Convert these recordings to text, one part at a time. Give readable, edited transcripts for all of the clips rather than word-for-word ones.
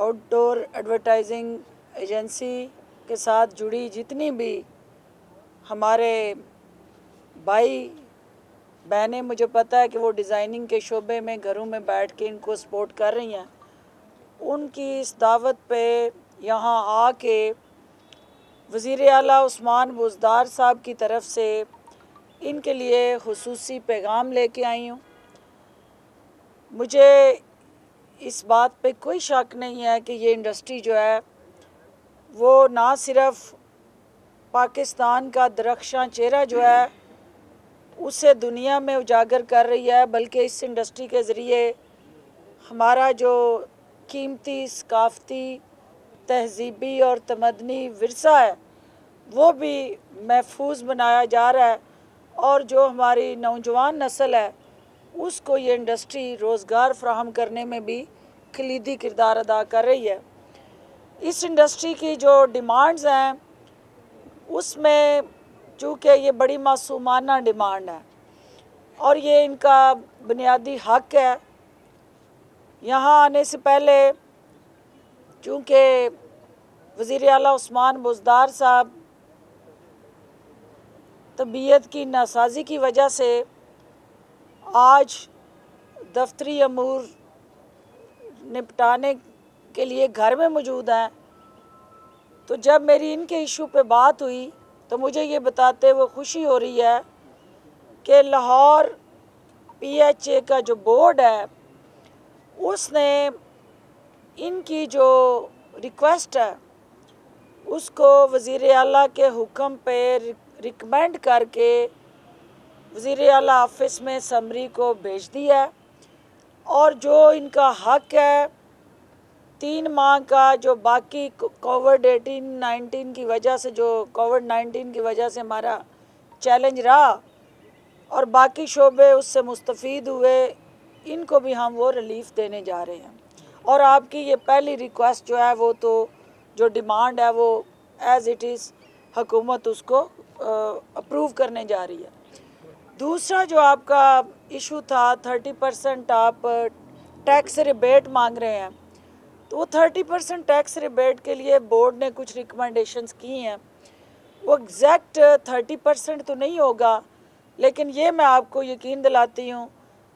Outdoor advertising agency के साथ जुड़ी जितनी भी हमारे भाई बहनें, मुझे पता है कि वो डिज़ाइनिंग के शोबे में घरों में बैठ के इनको सपोर्ट कर रही हैं, उनकी इस दावत पे यहाँ आके वज़ीर आला उस्मान बुज़दार साहब की तरफ से इनके लिए खुसूसी पैगाम लेके आई हूँ। मुझे इस बात पे कोई शक नहीं है कि ये इंडस्ट्री जो है वो ना सिर्फ पाकिस्तान का दरख्शां चेहरा जो है उसे दुनिया में उजागर कर रही है, बल्कि इस इंडस्ट्री के ज़रिए हमारा जो कीमती सकाफ़ती तहज़ीबी और तमदनी विरसा है वो भी महफूज बनाया जा रहा है, और जो हमारी नौजवान नस्ल है उसको ये इंडस्ट्री रोज़गार फ्राहम करने में भी कलीदी किरदार अदा कर रही है। इस इंडस्ट्री की जो डिमांड्स हैं उसमें चूँकि ये बड़ी मासूमाना डिमांड है और ये इनका बुनियादी हक है। यहाँ आने से पहले चूँकि वज़ीर आला उस्मान बुज़दार साहब तबीयत की नासाजी की वजह से आज दफ्तरी अमूर निपटाने के लिए घर में मौजूद हैं, तो जब मेरी इनके इशू पे बात हुई तो मुझे ये बताते हुए खुशी हो रही है कि लाहौर PHA का जो बोर्ड है उसने इनकी जो रिक्वेस्ट है उसको वज़ीर आला के हुक्म पे रिकमेंड करके वज़ीर आला ऑफिस में समरी को भेज दिया है, और जो इनका हक है 3 माह का जो बाकी कोविड-19 की वजह से हमारा चैलेंज रहा और बाकी शोबे उससे मुस्तफ़ीद हुए, इनको भी हम वो रिलीफ़ देने जा रहे हैं। और आपकी ये पहली रिक्वेस्ट जो है वो तो जो डिमांड है वो एज़ इट इज़ हुकूमत उसको अप्रूव करने जा रही है। दूसरा जो आपका इशू था 30% आप टैक्स रिबेट मांग रहे हैं, तो वो 30% टैक्स रिबेट के लिए बोर्ड ने कुछ रिकमेंडेशंस की हैं। वो एग्जैक्ट 30% तो नहीं होगा, लेकिन ये मैं आपको यकीन दिलाती हूँ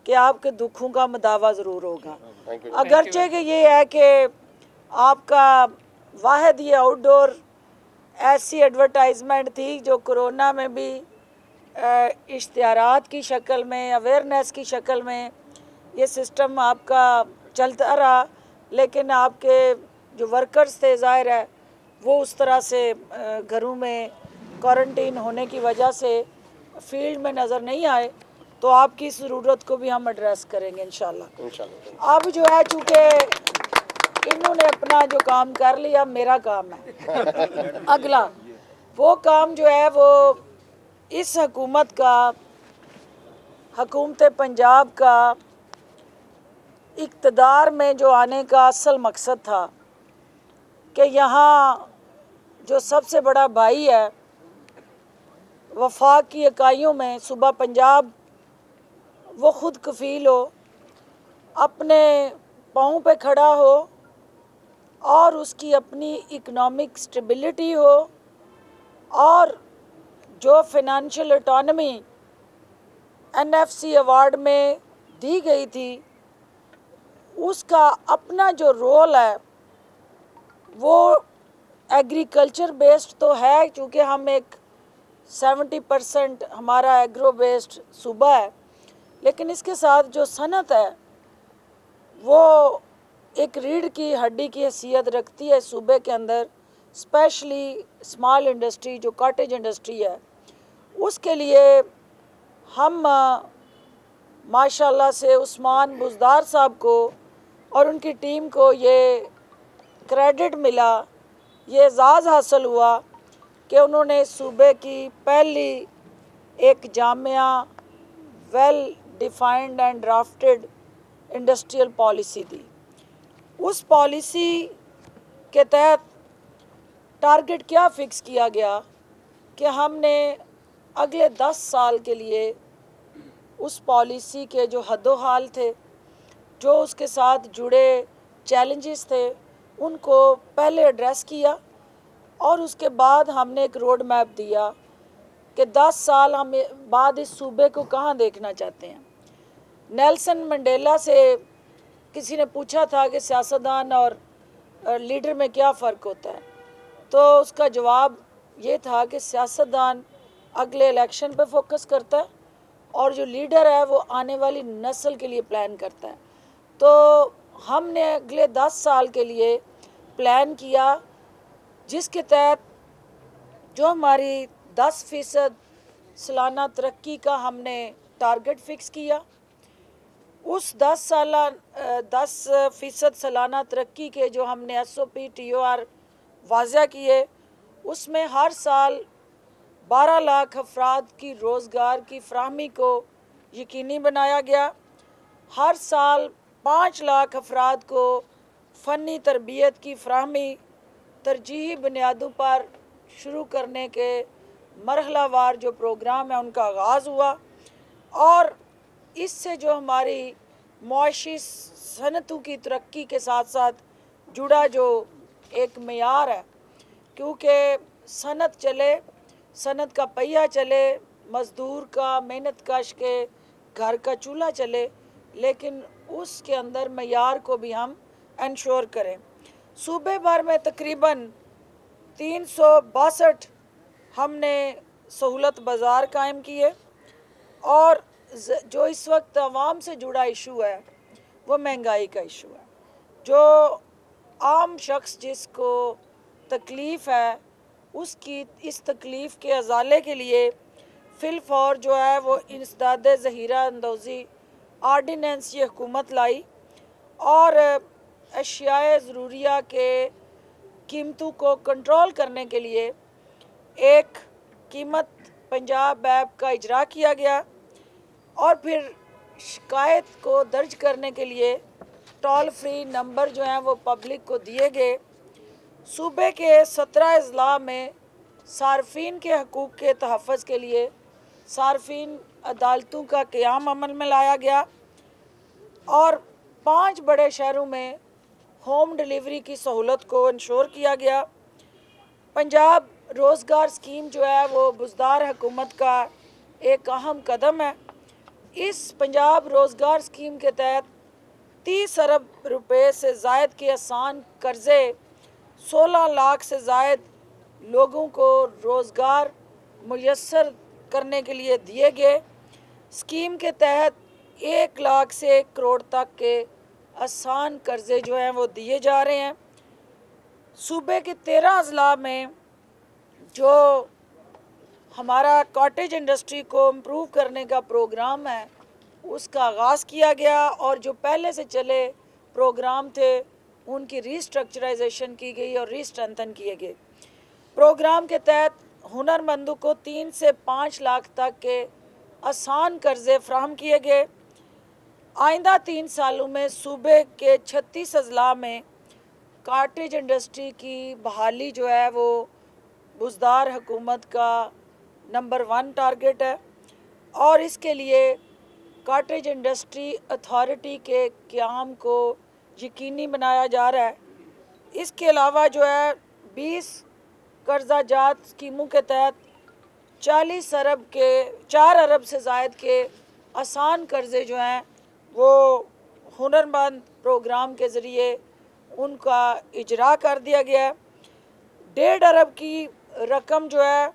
कि आपके दुखों का मदावा ज़रूर होगा। अगरचे कि ये है कि आपका वाहिद ये आउटडोर ऐसी एडवर्टाइजमेंट थी जो कोरोना में भी इश्तिहारात की शक्ल में, अवेयरनेस की शक्ल में ये सिस्टम आपका चलता रहा, लेकिन आपके जो वर्कर्स थे ज़ाहिर है वो उस तरह से घरों में क्वारंटीन होने की वजह से फील्ड में नज़र नहीं आए, तो आपकी ज़रूरत को भी हम एड्रेस करेंगे इंशाल्लाह। अब जो है चूँकि इन्होंने अपना जो काम कर लिया, मेरा काम है अगला वो काम जो है वो इस हुकूमत का, हुकूमत पंजाब का इक़्तिदार में जो आने का असल मकसद था कि यहाँ जो सबसे बड़ा भाई है वफाक की इकाइयों में सूबा पंजाब वो ख़ुद कफ़ील हो, अपने पाँव पे खड़ा हो और उसकी अपनी इकनॉमिक स्टेबिलिटी हो, और जो फिनंशियल ऑटोनमी NFC अवार्ड में दी गई थी उसका अपना जो रोल है वो एग्रीकल्चर बेस्ड तो है, क्योंकि हम एक 70% हमारा एग्रो बेस्ड सूबा है, लेकिन इसके साथ जो सनत है वो एक रीढ़ की हड्डी की हैसियत रखती है सूबे के अंदर, स्पेशली स्मॉल इंडस्ट्री जो कॉटेज इंडस्ट्री है। उसके लिए हम माशाल्लाह से उस्मान बुज़दार साहब को और उनकी टीम को ये क्रेडिट मिला, ये एज़ाज़ हासिल हुआ कि उन्होंने सूबे की पहली एक जामिया well defined and drafted industrial policy दी। उस पॉलिसी के तहत टारगेट क्या फ़िक्स किया गया कि हमने अगले 10 साल के लिए उस पॉलिसी के जो हद्दो हाल थे, जो उसके साथ जुड़े चैलेंजेस थे, उनको पहले एड्रेस किया और उसके बाद हमने एक रोड मैप दिया कि 10 साल हम बाद इस सूबे को कहाँ देखना चाहते हैं। नेल्सन मंडेला से किसी ने पूछा था कि सियासतदान और लीडर में क्या फ़र्क होता है, तो उसका जवाब ये था कि सियासतदान अगले इलेक्शन पे फोकस करता है और जो लीडर है वो आने वाली नस्ल के लिए प्लान करता है। तो हमने अगले 10 साल के लिए प्लान किया, जिसके तहत जो हमारी 10% सालाना तरक्की का हमने टारगेट फिक्स किया, उस 10% सालाना तरक्की के जो हमने SOP TOR वाज़ा किए, उसमें हर साल 12 लाख अफराद की रोज़गार की फ़राहमी को यकीनी बनाया गया। हर साल 5 लाख अफराद को फ़नी तरबियत की फ़राहमी तरजीही बुनियादों पर शुरू करने के मरहलावार जो प्रोग्राम है उनका आगाज़ हुआ। और इससे जो हमारी मुआशी सनतों की तरक्की के साथ साथ जुड़ा जो एक मेयार है, क्योंकि सनत चले, सनत का पहिया चले, मज़दूर का मेहनत कश के घर का चूल्हा चले, लेकिन उसके अंदर मेयार को भी हम इंश्योर करें। सूबे भर में तकरीबन 362 हमने सहूलत बाज़ार कायम किए। और जो इस वक्त आवाम से जुड़ा इशू है वो महंगाई का इशू है। जो आम शख्स जिसको तकलीफ़ है, उसकी इस तकलीफ़ के अजाले के लिए फ़िलफ़ौर जो है वो इंसदाद ज़हीरा अंदोज़ी आर्डिनेंस ये हुकूमत लाई और अशियाए ज़रूरिया के कीमतों को कंट्रोल करने के लिए एक कीमत पंजाब ऐप का इजरा किया गया और फिर शिकायत को दर्ज करने के लिए टोल फ्री नंबर जो हैं वो पब्लिक को दिए गए। सूबे के 17 अजला में सार्फिन के हकूक़ के तहफ़्फ़ुज़ के लिए सार्फिन अदालतों का क़याम अमल में लाया गया और 5 बड़े शहरों में होम डिलीवरी की सहूलत को इंश्योर किया गया। पंजाब रोज़गार स्कीम जो है वो बुज़दार हुकूमत का एक अहम कदम है। इस पंजाब रोज़गार स्कीम के तहत 30 अरब रुपए से ज़ायद के आसान कर्ज़े 16 लाख से ज़ायद लोगों को रोज़गार मुयस्सर करने के लिए दिए गए। स्कीम के तहत 1 लाख से 1 करोड़ तक के आसान कर्ज़े जो हैं वो दिए जा रहे हैं। सूबे के 13 अजला में जो हमारा कॉटेज इंडस्ट्री को इम्प्रूव करने का प्रोग्राम है उसका आगाज़ किया गया और जो पहले से चले प्रोग्राम थे उनकी रीस्ट्रक्चराइजेशन की गई और रीस्ट्रेंथन किए गए। प्रोग्राम के तहत हुनरमंदों को 3 से 5 लाख तक के आसान कर्ज़े फ्राहम किए गए। आइंदा 3 सालों में सूबे के 36 अजला में कॉटेज इंडस्ट्री की बहाली जो है वो बुज़दार हुकूमत का नंबर 1 टारगेट है और इसके लिए कॉटेज इंडस्ट्री अथॉरिटी के क़याम को यकीनी बनाया जा रहा है। इसके अलावा जो है 20 कर्जा जात स्कीमों के तहत 4 अरब से ज़ायद के आसान कर्ज़े जो हैं वो हुनरमंद प्रोग्राम के ज़रिए उनका इजरा कर दिया गया है। 1.5 अरब की रकम जो है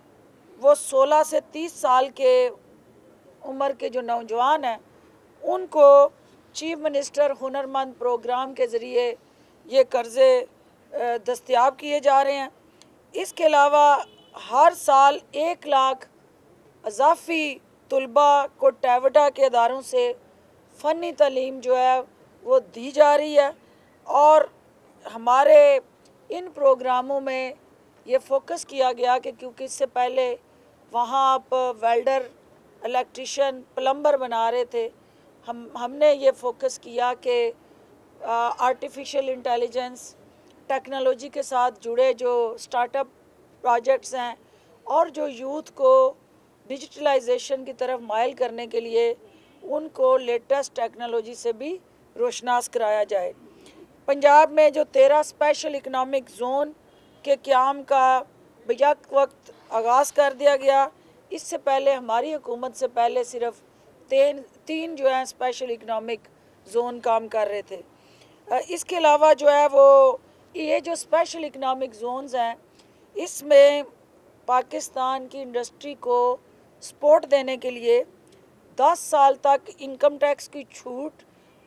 वो 16 से 30 साल के उम्र के जो नौजवान हैं उनको चीफ मिनिस्टर हुनरमंद प्रोग्राम के ज़रिए ये कर्ज़े दस्तयाब किए जा रहे हैं। इसके अलावा हर साल 1 लाख अज़ाफ़ी तलबा को टेवटा के अदारों से फ़नी तालीम जो है वो दी जा रही है और हमारे इन प्रोग्रामों में ये फोकस किया गया कि क्योंकि इससे पहले वहाँ आप वेल्डर, इलेक्ट्रिशियन, प्लम्बर बना रहे थे, हमने ये फोकस किया कि आर्टिफिशियल इंटेलिजेंस टेक्नोलॉजी के साथ जुड़े जो स्टार्टअप प्रोजेक्ट्स हैं और जो यूथ को डिजिटलाइजेशन की तरफ माइल करने के लिए उनको लेटेस्ट टेक्नोलॉजी से भी रोशनास कराया जाए। पंजाब में जो 13 स्पेशल इकनॉमिक ज़ोन के क़याम का बेवक्त वक्त आगाज़ कर दिया गया। इससे पहले हमारी हुकूमत से पहले सिर्फ तीन जो हैं स्पेशल इकनॉमिक ज़ोन काम कर रहे थे। इसके अलावा जो है वो ये जो स्पेशल इकनॉमिक जोन्स हैं, इसमें पाकिस्तान की इंडस्ट्री को सपोर्ट देने के लिए 10 साल तक इनकम टैक्स की छूट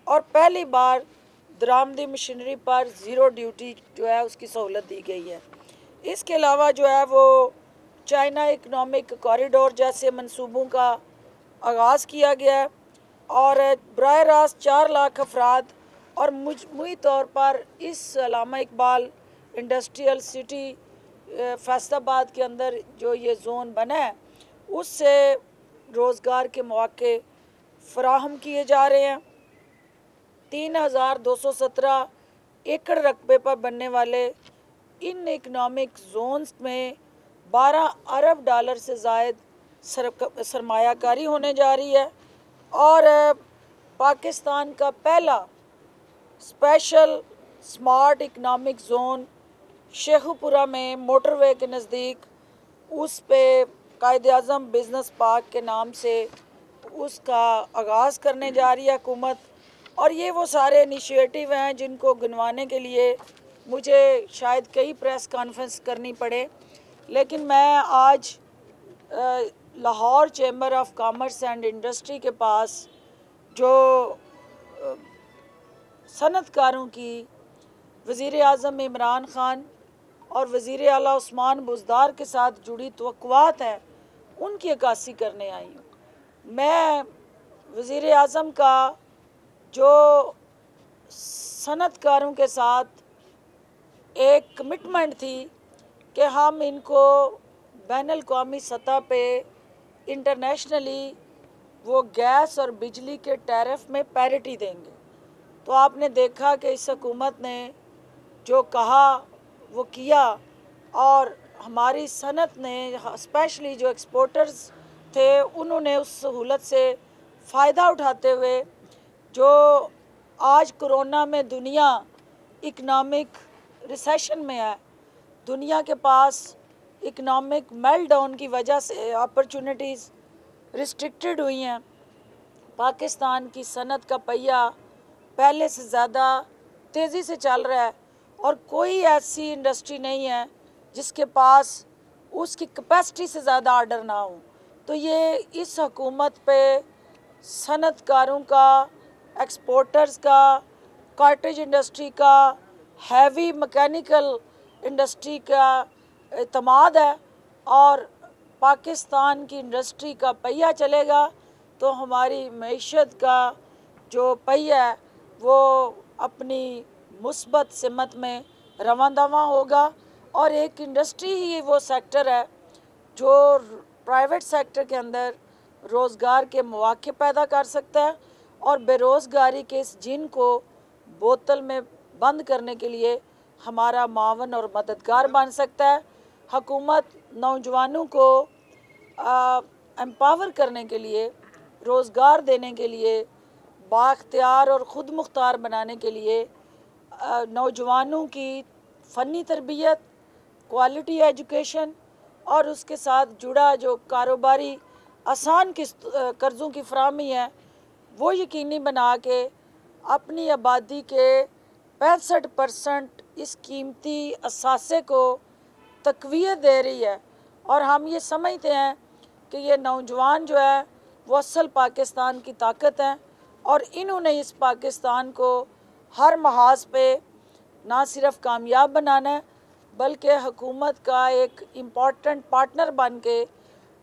और पहली बार दरामदी मशीनरी पर ज़ीरो ड्यूटी जो है उसकी सहूलत दी गई है। इसके अलावा जो है वो चाइना इकनॉमिक कॉरिडोर जैसे मंसूबों का आगाज़ किया गया है और बराह रास्त 4 लाख अफराद और मजमूई तौर पर इस अल्लामा इकबाल इंडस्ट्रियल सिटी फैसलाबाद के अंदर जो ये जोन बना है उससे रोज़गार के मौके फराहम किए जा रहे हैं। 3217 एकड़ रकबे पर बनने वाले इन इकनॉमिक जोन्स में 12 अरब डॉलर से ज़ायद सरमायाकारी होने जा रही है और पाकिस्तान का पहला special smart economic zone Sheikhupura में मोटरवे के नज़दीक उस पे कायद-ए-आज़म बिज़नेस पार्क के नाम से उसका आगाज़ करने जा रही है हुकूमत। और ये वो सारे इनिशिएटिव हैं जिनको गिनवाने के लिए मुझे शायद कई प्रेस कॉन्फ्रेंस करनी पड़े, लेकिन मैं आज Lahore chamber of commerce and industry के पास जो सनतकारों की वज़ीर आज़म इमरान ख़ान और वज़ीर आला उस्मान बुज़दार के साथ जुड़ी तवक्कुआत हैं उनकी अक्कासी करने आई हूँ। मैं वज़ीर आज़म का जो सनतकारों के साथ एक कमिटमेंट थी कि हम इनको बैनुल अक़वामी सतह पे इंटरनेशनली वो गैस और बिजली के टैरिफ में पैरिटी देंगे। तो आपने देखा कि इस हुकूमत ने जो कहा वो किया और हमारी सनत ने स्पेशली जो एक्सपोर्टर्स थे उन्होंने उस सहूलत से फ़ायदा उठाते हुए जो आज कोरोना में दुनिया इकनॉमिक रिसेशन में है, दुनिया के पास इकनॉमिक मेल्टडाउन की वजह से अपॉर्चुनिटीज़ रिस्ट्रिक्टेड हुई हैं। पाकिस्तान की सनत का पहिया पहले से ज़्यादा तेज़ी से चल रहा है और कोई ऐसी इंडस्ट्री नहीं है जिसके पास उसकी कैपेसिटी से ज़्यादा आर्डर ना हो। तो ये इस हुकूमत पे सनतकारों का, एक्सपोर्टर्स का, कॉटेज इंडस्ट्री का, हैवी मैकेनिकल इंडस्ट्री का एतमाद है और पाकिस्तान की इंडस्ट्री का पहिया चलेगा तो हमारी मईशत का जो पहिया है वो अपनी मुस्बत सिमत में रवां-दवां होगा। और एक इंडस्ट्री ही वो सेक्टर है जो प्राइवेट सेक्टर के अंदर रोज़गार के मौके पैदा कर सकता है और बेरोज़गारी के इस जिन को बोतल में बंद करने के लिए हमारा मावन और मददगार बन सकता है। हुकूमत नौजवानों को एम्पावर करने के लिए, रोज़गार देने के लिए, बाख्तियार और ख़ुद मुख्तार बनाने के लिए नौजवानों की फ़नी तरबियत, क्वालिटी एजुकेशन और उसके साथ जुड़ा जो कारोबारी आसान कर्ज़ों की फराहमी है वो यकीनी बना के अपनी आबादी के 65% इस कीमती असासे को तक़वियत दे रही है। और हम ये समझते हैं कि ये नौजवान जो है वो असल पाकिस्तान की ताकत हैं और इन्होंने इस पाकिस्तान को हर महाज पे ना सिर्फ कामयाब बनाना है बल्कि हुकूमत का एक इम्पॉर्टेंट पार्टनर बन के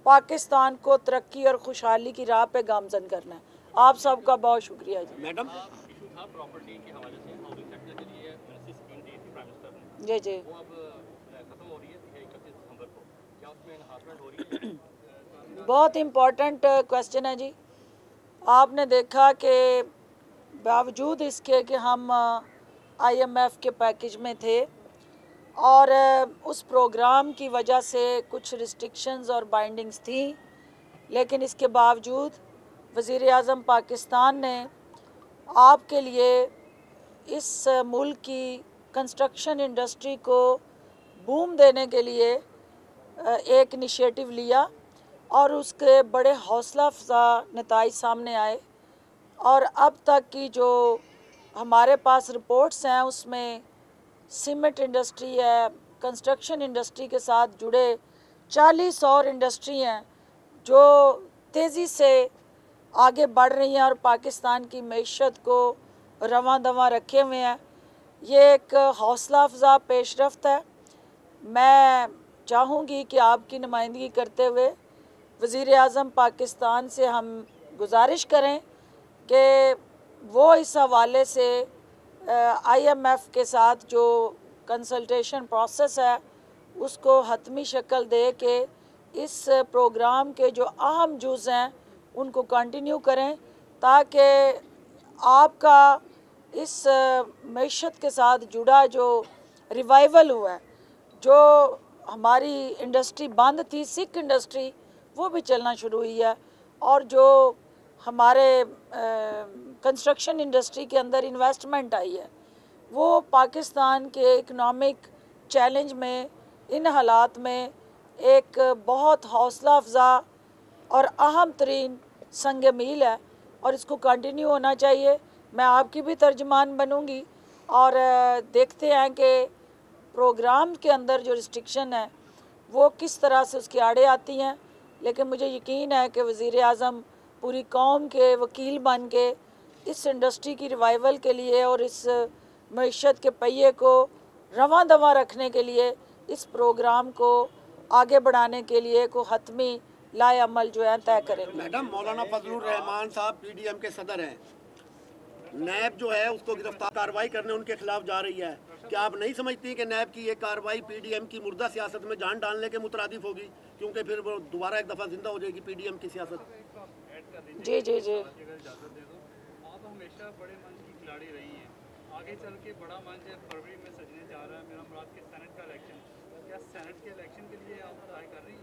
पाकिस्तान को तरक्की और खुशहाली की राह पे गामज़न करना है। आप सबका बहुत शुक्रिया जी। मैडम प्रॉपर्टी के हवाले से हाउसिंग सेक्टर के लिए स्कीम दी थी प्राइम मिनिस्टर ने, जी जी वो अब खत्म हो रही है 31 दिसंबर को, क्या उसमें एनहांसमेंट हो रही है? बहुत इम्पोर्टेंट क्वेश्चन है जी। आपने देखा कि बावजूद इसके कि हम IMF के पैकेज में थे और उस प्रोग्राम की वजह से कुछ रिस्ट्रिक्शंस और बाइंडिंग्स थी, लेकिन इसके बावजूद वज़ीर आज़म पाकिस्तान ने आपके लिए इस मुल्क की कंस्ट्रक्शन इंडस्ट्री को बूम देने के लिए एक इनिशिएटिव लिया और उसके बड़े हौसला अफजा नताइज सामने आए। और अब तक की जो हमारे पास रिपोर्ट्स हैं उसमें सीमेंट इंडस्ट्री है, कंस्ट्रक्शन इंडस्ट्री के साथ जुड़े 40 और इंडस्ट्री हैं जो तेज़ी से आगे बढ़ रही हैं और पाकिस्तान की मईशत को रवां दवां रखे हुए हैं। ये एक हौसला अफजा पेशरफ्त है। मैं चाहूँगी कि आपकी नुमाइंदगी करते हुए वज़ीर आज़म पाकिस्तान से हम गुजारिश करें कि वो इस हवाले से IMF के साथ जो कंसल्टेशन प्रोसेस है उसको हतमी शक्ल दे के इस प्रोग्राम के जो अहम जुज़ हैं उनको कंटिन्यू करें, ताकि आपका इस मईशत के साथ जुड़ा जो रिवाइवल हुआ है, जो हमारी इंडस्ट्री बंद थी, सिख इंडस्ट्री, वो भी चलना शुरू हुई है। और जो हमारे कंस्ट्रक्शन इंडस्ट्री के अंदर इन्वेस्टमेंट आई है, वो पाकिस्तान के इकनॉमिक चैलेंज में, इन हालात में एक बहुत हौसला अफजा और अहम तरीन संग मील है और इसको कंटिन्यू होना चाहिए। मैं आपकी भी तर्जमान बनूंगी और देखते हैं कि प्रोग्राम के अंदर जो रिस्ट्रिक्शन है वो किस तरह से उसकी आड़े आती हैं। लेकिन मुझे यकीन है कि वज़ीर आज़म पूरी कौम के वकील बन के इस इंडस्ट्री की रिवाइवल के लिए और इस मईशत के पहिए को रवां दवां रखने के लिए इस प्रोग्राम को आगे बढ़ाने के लिए को हतमी लाए अमल जो है तय करेंगे। मैडम, मौलाना फजलुर रहमान साहब PDM के सदर हैं, नैब जो है उसको गिरफ्तार कार्रवाई करने उनके खिलाफ जा रही है। क्या आप नहीं समझती कि नैब की ये कार्रवाई PDM की मुर्दा सियासत में जान डालने के मुतरादिफ होगी, क्योंकि फिर वो दोबारा एक दफ़ा जिंदा हो जाएगी PDM की सियासत? जी जी जी, आप हमेशा बड़े मंच की खिलाड़ी रही हैं, आगे चल के बड़ा मंच है फरवरी में सजने जा रहा है, मेरा मुराद के सेनेट का इलेक्शन। क्या सेनेट के इलेक्शन के लिए आप ट्राई कर रही हैं?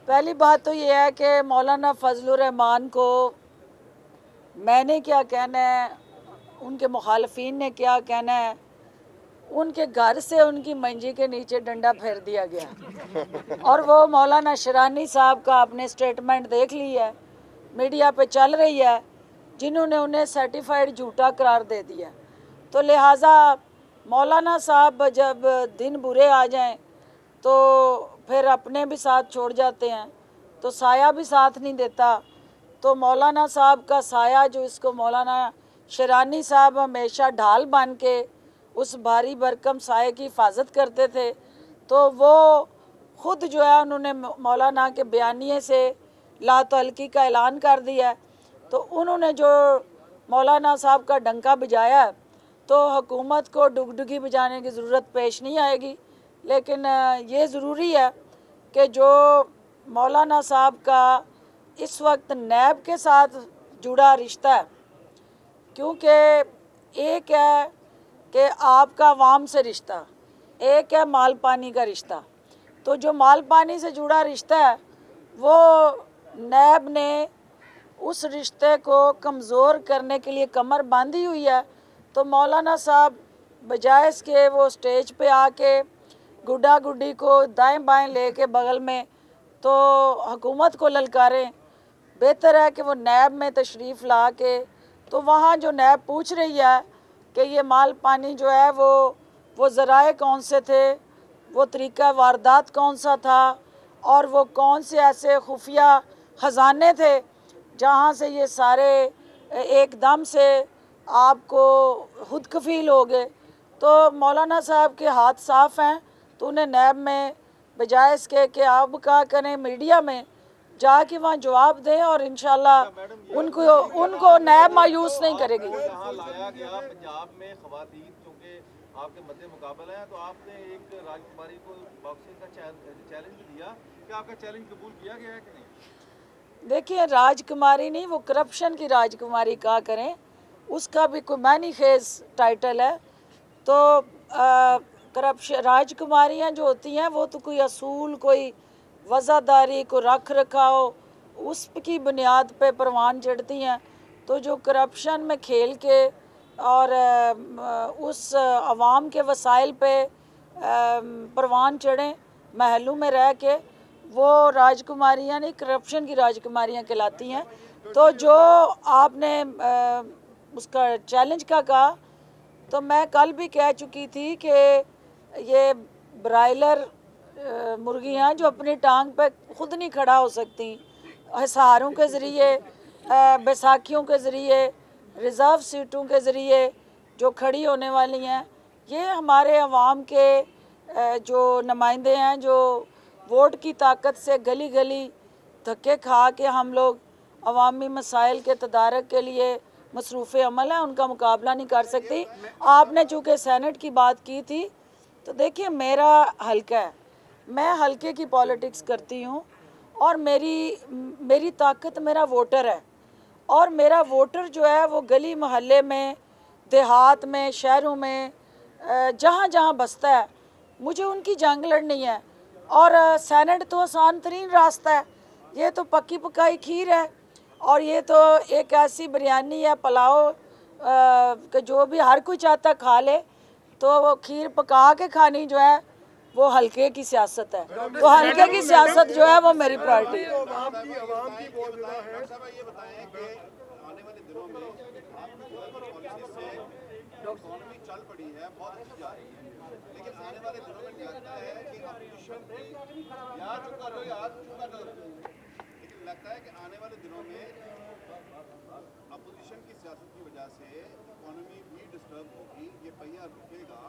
पहली बात तो ये है कि मौलाना फजलुर रहमान को मैंने क्या कहना है, उनके मुखालफीन ने क्या कहना है, उनके घर से उनकी मंजी के नीचे डंडा फेर दिया गया। और वो मौलाना शरानी साहब का आपने स्टेटमेंट देख ली है, मीडिया पे चल रही है, जिन्होंने उन्हें सर्टिफाइड झूठा करार दे दिया। तो लिहाजा मौलाना साहब जब दिन बुरे आ जाएं तो फिर अपने भी साथ छोड़ जाते हैं, तो साया भी साथ नहीं देता। तो मौलाना साहब का साया जो इसको मौलाना शरानी साहब हमेशा ढाल बन के उस भारी भरकम साये की हिफाजत करते थे, तो वो ख़ुद जो है उन्होंने मौलाना के बयानिए से लातअल्की का ऐलान कर दिया है। तो उन्होंने जो मौलाना साहब का डंका बजाया है, तो हुकूमत को डुगडुगी बजाने की ज़रूरत पेश नहीं आएगी। लेकिन ये ज़रूरी है कि जो मौलाना साहब का इस वक्त नैब के साथ जुड़ा रिश्ता है, क्योंकि एक है कि आपका अवाम से रिश्ता, एक है माल पानी का रिश्ता। तो जो माल पानी से जुड़ा रिश्ता है वो नैब ने उस रिश्ते को कमज़ोर करने के लिए कमर बांधी हुई है। तो मौलाना साहब बजाय इसके वो स्टेज पे आके गुड्डा गुड्डी को दाएं बाएं लेके बगल में तो हुकूमत को ललकारें, बेहतर है कि वो नैब में तशरीफ़ ला के, तो वहाँ जो नैब पूछ रही है कि ये माल पानी जो है वो ज़राए कौन से थे, वो तरीका वारदात कौन सा था, और वो कौन से ऐसे खुफिया ख़जाने थे जहाँ से ये सारे एकदम से आपको खुद कफील हो गए। तो मौलाना साहब के हाथ साफ़ हैं, तो उन्हें नैब में बजाय इसके कि आप क्या करें मीडिया में जाके वहाँ जवाब दें, और इंशाल्लाह उनको नैब मायूस नहीं करेगी। लाया गया पंजाब में खवातीन क्योंकि आपके मद्दे मुकाबला है, तो आपने एक राजकुमारी को बॉक्सिंग का चैलेंज भी दिया, क्या आपका चैलेंज कबूल किया गया है कि नहीं? देखिए, राजकुमारी नहीं, वो करप्शन की राजकुमारी कहा करें, उसका भी कोई मानी खेज टाइटल है। तो करप्शन राजकुमारियाँ जो होती हैं वो तो कोई असूल, कोई वज़ादारी, को रख रखाव, उसकी बुनियाद पे परवान चढ़ती हैं। तो जो करप्शन में खेल के और उस अवाम के वसाइल पे परवान चढ़ें, महलों में रह के, वो राजकुमारियाँ नहीं, करप्शन की राजकुमारियाँ कहलाती हैं। तो जो आपने उसका चैलेंज का कहा, तो मैं कल भी कह चुकी थी कि ये ब्रायलर मुर्गियाँ जो अपनी टांग पे खुद नहीं खड़ा हो सकती, हिसारों के ज़रिए, बैसाखियों के ज़रिए, रिज़र्व सीटों के ज़रिए जो खड़ी होने वाली हैं, ये हमारे अवाम के जो नुमाइंदे हैं, जो वोट की ताकत से गली गली धक्के खा के हम लोग अवामी मसाइल के तदारक के लिए मसरूफ़ अमल है, उनका मुकाबला नहीं कर सकती। आपने चूँकि सेनेट की बात की थी, तो देखिए मेरा हल्का है, मैं हल्के की पॉलिटिक्स करती हूँ और मेरी ताकत मेरा वोटर है। और मेरा वोटर जो है वो गली मोहल्ले में, देहात में, शहरों में, जहाँ जहाँ बसता है, मुझे उनकी जंग लड़नी है। और सेनेट तो आसान तरीन रास्ता है, ये तो पक्की पकाई खीर है, और ये तो एक ऐसी बिरयानी है, पुलाव कि जो भी हर कोई चाहता खा ले। तो वो खीर पका के खानी जो है वो हल्के की सियासत है, तो हल्के की सियासत जो है वो मेरी प्रायोरिटी है। इकोनॉमी चल पड़ी है, बहुत अच्छी जा रही है, लेकिन आने वाले दिनों में लगता है कि अपोजिशन यार चुप कर लो, लेकिन लगता है कि आने वाले दिनों में अपोजिशन की सियासत की वजह से इकोनॉमी भी डिस्टर्ब होगी, ये पहिया रुकेगा।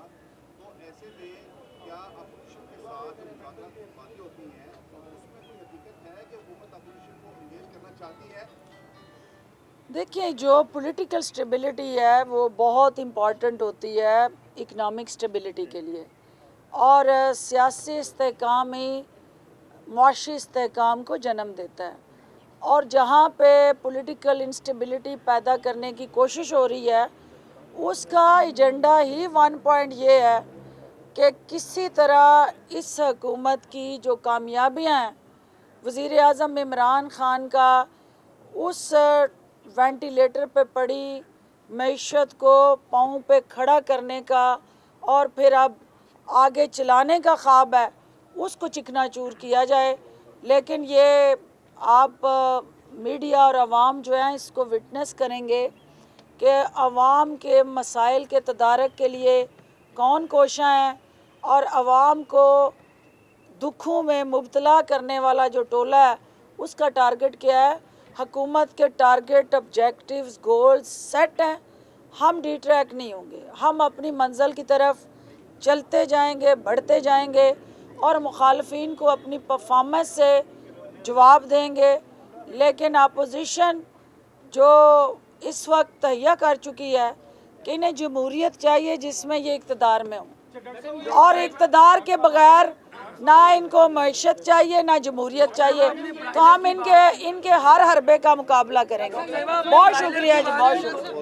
तो ऐसे में क्या अपोजिशन के साथ जो मुलाकात बातें होती हैं, उसमें कोई हकीकत है कि हुकूमत अपोजिशन को इंगेज करना चाहती है? देखिए, जो पॉलिटिकल स्टेबिलिटी है वो बहुत इम्पॉर्टेंट होती है इकनॉमिक स्टेबिलिटी के लिए, और सियासी इस्तेहकाम ही मुआशी इस्तेहकाम को जन्म देता है। और जहाँ पे पॉलिटिकल इंस्टेबिलिटी पैदा करने की कोशिश हो रही है, उसका एजेंडा ही 1 पॉइंट ये है कि किसी तरह इस हुकूमत की जो कामयाबियाँ हैं, वज़ीर आज़म इमरान ख़ान का उस वेंटिलेटर पे पड़ी मईशत को पाँव पे खड़ा करने का और फिर अब आगे चलाने का ख्वाब है, उसको चिकनाचूर किया जाए। लेकिन ये आप मीडिया और आवाम जो है इसको विटनेस करेंगे कि आवाम के मसाइल के तदारक के लिए कौन कोशा है, और आवाम को दुखों में मुब्तला करने वाला जो टोला है उसका टारगेट क्या है। हुकूमत के टारगेट, ऑब्जेक्टिव्स, गोल्स सेट हैं, हम डिट्रैक नहीं होंगे, हम अपनी मंजिल की तरफ चलते जाएंगे, बढ़ते जाएंगे और मुखालफिन को अपनी परफॉर्मेंस से जवाब देंगे। लेकिन अपोजिशन जो इस वक्त तहैया कर चुकी है कि इन्हें जमहूरियत चाहिए जिसमें ये इक़्तिदार में हो, और इक़्तिदार के बगैर ना इनको मईशत चाहिए ना जमहूरियत चाहिए, तो हम इनके हर हरबे का मुकाबला करेंगे। बहुत शुक्रिया जी, बहुत शुक्रिया।